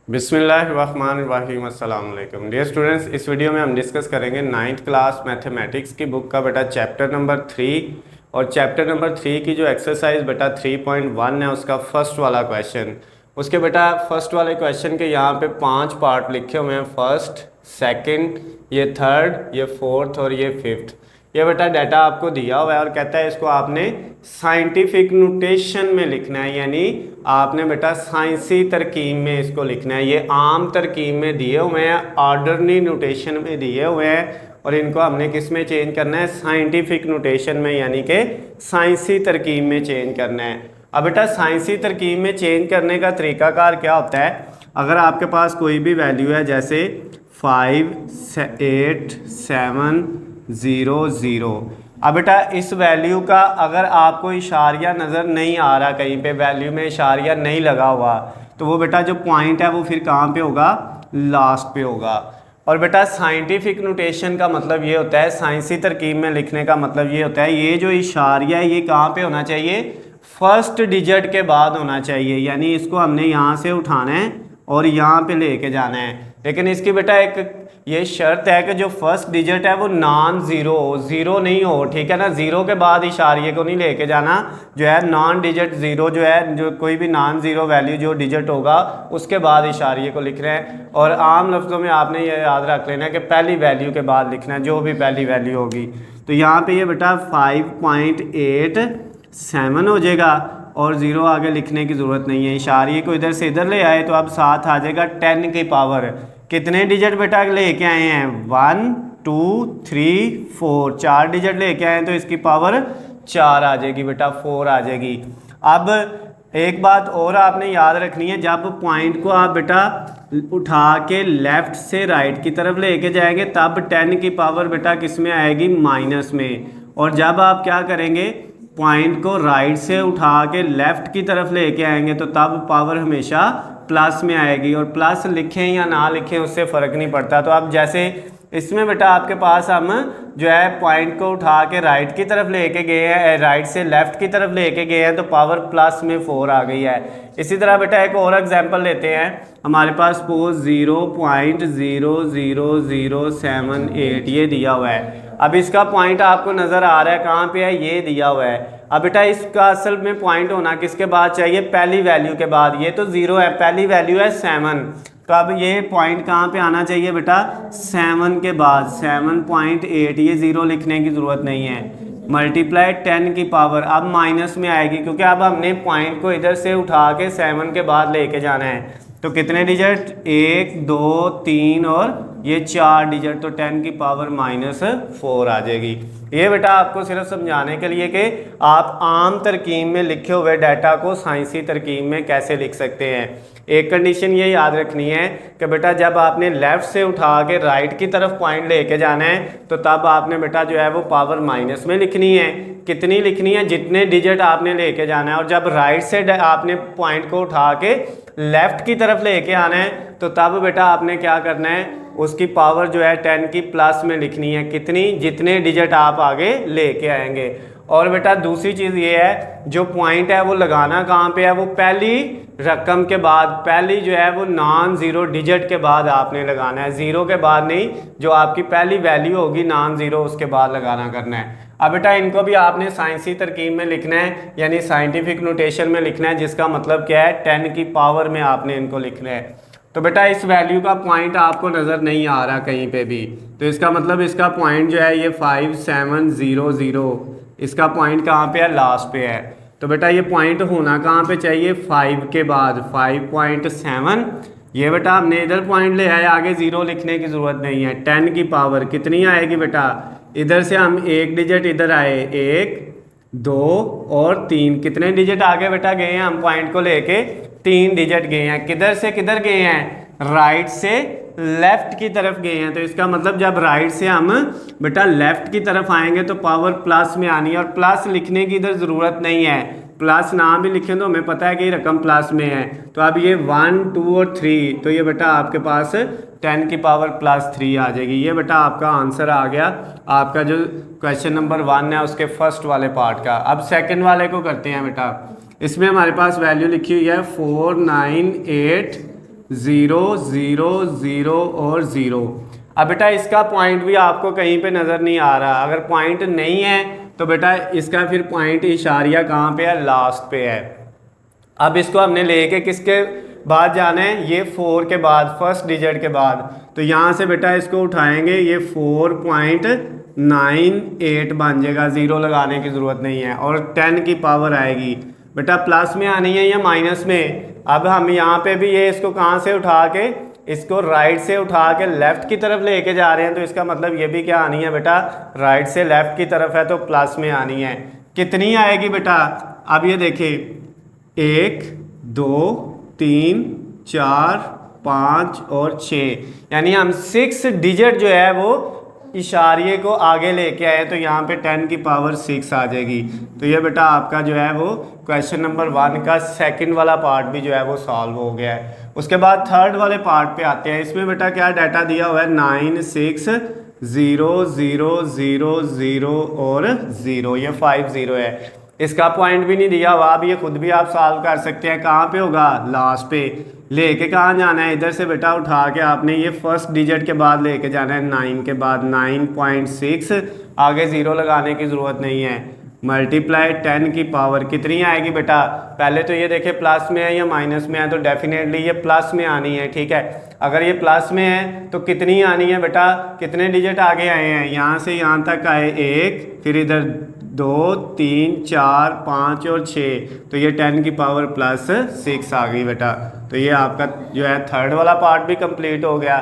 बिस्मिल्लाहिर्रहमानिर्रहीम अस्सलाम वालेकुम डियर स्टूडेंट्स। इस वीडियो में हम डिस्कस करेंगे नाइन्थ क्लास मैथमेटिक्स की बुक का बेटा चैप्टर नंबर 3 और चैप्टर नंबर 3 की जो एक्सरसाइज बेटा 3.1 है उसका फर्स्ट वाला क्वेश्चन। उसके बेटा फर्स्ट वाले क्वेश्चन के यहाँ पे 5 पार्ट लिखे हुए हैं, फर्स्ट, सेकंड, ये थर्ड, ये फोर्थ और ये फिफ्थ। ये बेटा डाटा आपको दिया हुआ है और कहता है इसको आपने साइंटिफिक नोटेशन में लिखना है, यानी आपने बेटा साइंसी तरकीब में इसको लिखना है। ये आम तरकीब में दिए हुए हैं, ऑर्डरली नोटेशन में दिए हुए हैं और इनको हमने किस में चेंज करना है, साइंटिफिक नोटेशन में, यानी कि साइंसी तरकीब में चेंज करना है। अब बेटा साइंसी तरकीब में चेंज करने का तरीकाकार क्या होता है, अगर आपके पास कोई भी वैल्यू है जैसे 5, 8, 7, 0, 0। अब बेटा इस वैल्यू का अगर आपको इशारिया नज़र नहीं आ रहा, कहीं पे वैल्यू में इशारिया नहीं लगा हुआ, तो वो बेटा जो पॉइंट है वो फिर कहाँ पे होगा, लास्ट पे होगा। और बेटा साइंटिफिक नोटेशन का मतलब ये होता है, साइंसी तरकीब में लिखने का मतलब ये होता है, ये जो इशारिया है ये कहाँ पे होना चाहिए, फर्स्ट डिजिट के बाद होना चाहिए, यानी इसको हमने यहाँ से उठाना है और यहाँ पे लेके जाना है। लेकिन इसकी बेटा एक ये शर्त है कि जो फर्स्ट डिजिट है वो नॉन ज़ीरो हो, ज़ीरो नहीं हो, ठीक है ना। ज़ीरो के बाद इशारिये को नहीं लेके जाना, जो है नॉन डिजिट ज़ीरो, जो है जो कोई भी नॉन ज़ीरो वैल्यू जो डिजिट होगा उसके बाद इशारिये को लिख रहे हैं। और आम लफ्ज़ों में आपने ये याद रख लेना है कि पहली वैल्यू के बाद लिखना है, जो भी पहली वैल्यू होगी। तो यहाँ पर ये बेटा 5.87 हो जाएगा और ज़ीरो आगे लिखने की ज़रूरत नहीं है। इशारिये को इधर से इधर ले आए तो अब साथ आ जाएगा 10 की पावर। कितने डिजिट बेटा लेके आए हैं, 1, 2, 3, 4, 4 डिजिट लेके आए हैं तो इसकी पावर 4 आ जाएगी बेटा, 4 आ जाएगी। अब एक बात और आपने याद रखनी है, जब पॉइंट को आप बेटा उठा के लेफ्ट से राइट की तरफ लेके जाएंगे तब 10 की पावर बेटा किस में आएगी, माइनस में। और जब आप क्या करेंगे, पॉइंट को राइट से उठा के लेफ्ट की तरफ लेके आएंगे तो तब पावर हमेशा प्लस में आएगी। और प्लस लिखें या ना लिखें उससे फ़र्क नहीं पड़ता। तो अब जैसे इसमें बेटा आपके पास हम जो है पॉइंट को उठा के राइट की तरफ लेके गए हैं, राइट से लेफ्ट की तरफ लेके गए हैं तो पावर प्लस में 4 आ गई है। इसी तरह बेटा एक और एग्जांपल लेते हैं, हमारे पास सपोज 0.00078 ये दिया हुआ है। अब इसका पॉइंट आपको नज़र आ रहा है कहाँ पे है, ये दिया हुआ है। अब बेटा इसका असल में पॉइंट होना किसके बाद चाहिए, पहली वैल्यू के बाद। ये तो 0 है, पहली वैल्यू है 7, तो अब ये पॉइंट कहाँ पे आना चाहिए बेटा, 7 के बाद। 7.8, ये 0 लिखने की ज़रूरत नहीं है, मल्टीप्लाई 10 की पावर, अब माइनस में आएगी क्योंकि अब हमने पॉइंट को इधर से उठा के 7 के बाद लेके जाना है। तो कितने डिजिट, 1, 2, 3 और ये 4 डिजिट, तो 10 की पावर -4 आ जाएगी। ये बेटा आपको सिर्फ समझाने के लिए कि आप आम तरकीब में लिखे हुए डाटा को साइंसी तरकीब में कैसे लिख सकते हैं। एक कंडीशन ये याद रखनी है कि बेटा जब आपने लेफ़्ट से उठा के राइट की तरफ पॉइंट लेके जाना है तो तब आपने बेटा जो है वो पावर माइनस में लिखनी है। कितनी लिखनी है, जितने डिजिट आपने लेके जाना है। और जब राइट से आपने पॉइंट को उठा के लेफ़्ट की तरफ लेके आना है तो तब बेटा आपने क्या करना है, उसकी पावर जो है 10 की प्लस में लिखनी है। कितनी, जितने डिजिट आप आगे लेके आएंगे। और बेटा दूसरी चीज़ ये है, जो पॉइंट है वो लगाना कहाँ पे है, वो पहली रकम के बाद, पहली जो है वो नॉन ज़ीरो डिजिट के बाद आपने लगाना है, ज़ीरो के बाद नहीं। जो आपकी पहली वैल्यू होगी नॉन ज़ीरो उसके बाद लगाना करना है। अब बेटा इनको भी आपने साइंसी तरकीब में लिखना है, यानी साइंटिफिक नोटेशन में लिखना है, जिसका मतलब क्या है 10 की पावर में आपने इनको लिखना है। तो बेटा इस वैल्यू का पॉइंट आपको नज़र नहीं आ रहा कहीं पे भी, तो इसका मतलब इसका पॉइंट जो है ये 5700, इसका पॉइंट कहाँ पे है, लास्ट पे है। तो बेटा ये पॉइंट होना कहाँ पे चाहिए, 5 के बाद, 5.7। ये बेटा हमने इधर पॉइंट ले आए, आगे 0 लिखने की ज़रूरत नहीं है। 10 की पावर कितनी आएगी बेटा, इधर से हम एक डिजिट इधर आए, 1, 2 और 3, कितने डिजिट आगे बेटा गए हैं, हम पॉइंट को लेके 3 डिजिट गए हैं। किधर से किधर गए हैं, राइट से लेफ्ट की तरफ गए हैं। तो इसका मतलब जब राइट से हम बेटा लेफ्ट की तरफ आएंगे तो पावर प्लस में आनी है। और प्लस लिखने की इधर ज़रूरत नहीं है, प्लस ना भी लिखें तो हमें पता है कि रकम प्लस में है। तो अब ये 1, 2 और 3, तो ये बेटा आपके पास 10 की पावर +3 आ जाएगी। ये बेटा आपका आंसर आ गया, आपका जो क्वेश्चन नंबर 1 है उसके फर्स्ट वाले पार्ट का। अब सेकंड वाले को करते हैं बेटा। इसमें हमारे पास वैल्यू लिखी हुई है 0 0 0 और 0। अब बेटा इसका पॉइंट भी आपको कहीं पे नज़र नहीं आ रहा। अगर पॉइंट नहीं है तो बेटा इसका फिर पॉइंट इशारिया कहाँ पे है, लास्ट पे है। अब इसको हमने लेके किसके बाद जाना है, ये 4 के बाद, फर्स्ट डिजिट के बाद। तो यहाँ से बेटा इसको उठाएंगे, ये 4.98 बन जाएगा, ज़ीरो लगाने की ज़रूरत नहीं है। और 10 की पावर आएगी बेटा, प्लस में आनी है या माइनस में। अब हम यहाँ पे भी ये इसको कहाँ से उठा के, इसको राइट से उठा के लेफ़्ट की तरफ लेके जा रहे हैं, तो इसका मतलब ये भी क्या आनी है बेटा, राइट से लेफ़्ट की तरफ है तो प्लस में आनी है। कितनी आएगी बेटा, अब ये देखिए 1 2 3 4 5 और 6, यानी हम 6 डिजिट जो है वो इशारिये को आगे लेके आए, तो यहाँ पे 10 की पावर 6 आ जाएगी। तो ये बेटा आपका जो है वो क्वेश्चन नंबर 1 का सेकंड वाला पार्ट भी जो है वो सॉल्व हो गया है। उसके बाद थर्ड वाले पार्ट पे आते हैं। इसमें बेटा क्या डाटा दिया हुआ है, 9 6 0 0 0 0 और 0, ये 5 0 है। इसका पॉइंट भी नहीं दिया हुआ। अब ये खुद भी आप सॉल्व कर सकते हैं। कहाँ पे होगा, लास्ट पे। लेके कहाँ जाना है, इधर से बेटा उठा के आपने ये फर्स्ट डिजिट के बाद लेके जाना है 9 के बाद, 9.6, आगे 0 लगाने की ज़रूरत नहीं है। मल्टीप्लाई 10 की पावर कितनी आएगी बेटा, पहले तो ये देखे प्लस में है या माइनस में है, तो डेफिनेटली ये प्लस में आनी है, ठीक है। अगर ये प्लस में है तो कितनी आनी है बेटा, कितने डिजिट आगे आए हैं, यहाँ से यहाँ तक आए 1, फिर इधर 2 3 4 5 और 6, तो ये 10 की पावर प्लस 6 आ गई बेटा। तो ये आपका जो है थर्ड वाला पार्ट भी कंप्लीट हो गया।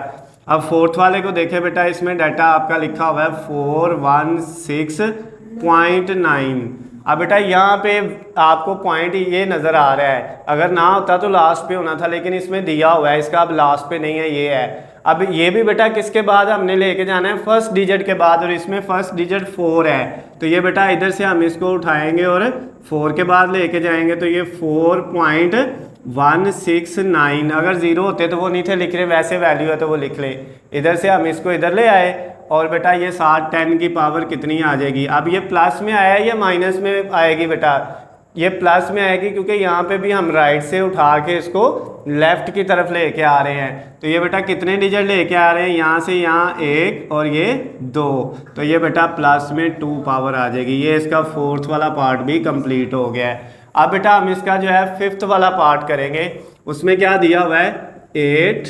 अब फोर्थ वाले को देखें बेटा, इसमें डाटा आपका लिखा हुआ है 416.9। अब बेटा यहाँ पे आपको पॉइंट ये नज़र आ रहा है, अगर ना होता तो लास्ट पे होना था, लेकिन इसमें दिया हुआ है, इसका अब लास्ट पे नहीं है, ये है। अब ये भी बेटा किसके बाद हमने लेके जाना है, फर्स्ट डिजिट के बाद, और इसमें फर्स्ट डिजिट 4 है, तो ये बेटा इधर से हम इसको उठाएंगे और 4 के बाद लेके जाएंगे, तो ये 4.169। अगर 0 होते तो वो नहीं थे लिख रहे, वैसे वैल्यू है तो वो लिख ले। इधर से हम इसको इधर ले आए और बेटा ये 10 की पावर कितनी आ जाएगी। अब ये प्लस में आया या माइनस में आएगी बेटा, ये प्लस में आएगी, क्योंकि यहाँ पे भी हम राइट से उठा के इसको लेफ़्ट की तरफ लेके आ रहे हैं। तो ये बेटा कितने डिजिट लेके आ रहे हैं, यहाँ से यहाँ 1 और ये 2, तो ये बेटा प्लस में 2 पावर आ जाएगी। ये इसका फोर्थ वाला पार्ट भी कंप्लीट हो गया है। अब बेटा हम इसका जो है फिफ्थ वाला पार्ट करेंगे। उसमें क्या दिया हुआ है, 8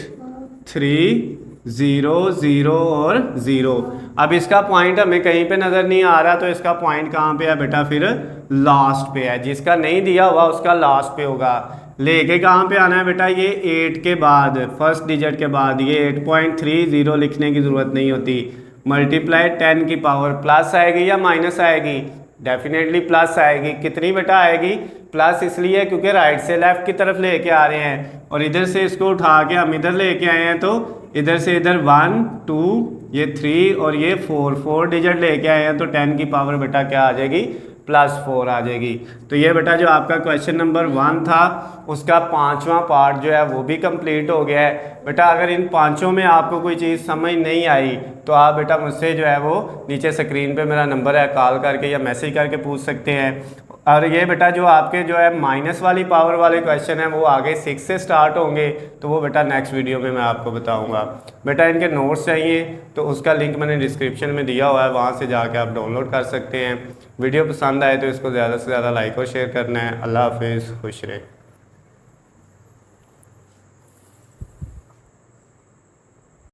3 0 0 और 0। अब इसका पॉइंट हमें कहीं पे नज़र नहीं आ रहा, तो इसका पॉइंट कहाँ पे है बेटा, फिर लास्ट पे है। जिसका नहीं दिया हुआ उसका लास्ट पे होगा। लेके कहाँ पे आना है बेटा, ये 8 के बाद, फर्स्ट डिजिट के बाद, ये 8.30 लिखने की ज़रूरत नहीं होती। मल्टीप्लाई 10 की पावर प्लस आएगी या माइनस आएगी, डेफिनेटली प्लस आएगी। कितनी बेटा आएगी, प्लस इसलिए क्योंकि राइट से लेफ़्ट की तरफ लेके आ रहे हैं, और इधर से इसको उठा के हम इधर लेके आए हैं, तो इधर से इधर 1 2, ये 3 और ये 4 डिजिट लेके आए हैं, तो 10 की पावर बेटा क्या आ जाएगी, +4 आ जाएगी। तो ये बेटा जो आपका क्वेश्चन नंबर 1 था उसका 5वां पार्ट जो है वो भी कंप्लीट हो गया है। बेटा अगर इन पांचों में आपको कोई चीज़ समझ नहीं आई तो आप बेटा मुझसे जो है वो नीचे स्क्रीन पे मेरा नंबर है, कॉल करके या मैसेज करके पूछ सकते हैं। और ये बेटा जो आपके जो है माइनस वाली पावर वाले क्वेश्चन हैं वो आगे 6 से स्टार्ट होंगे, तो वो बेटा नेक्स्ट वीडियो में मैं आपको बताऊंगा। बेटा इनके नोट्स चाहिए तो उसका लिंक मैंने डिस्क्रिप्शन में दिया हुआ है, वहाँ से जाके आप डाउनलोड कर सकते हैं। वीडियो पसंद आए तो इसको ज़्यादा से ज़्यादा लाइक और शेयर करना है। अल्लाह हाफिज़, खुश रहे।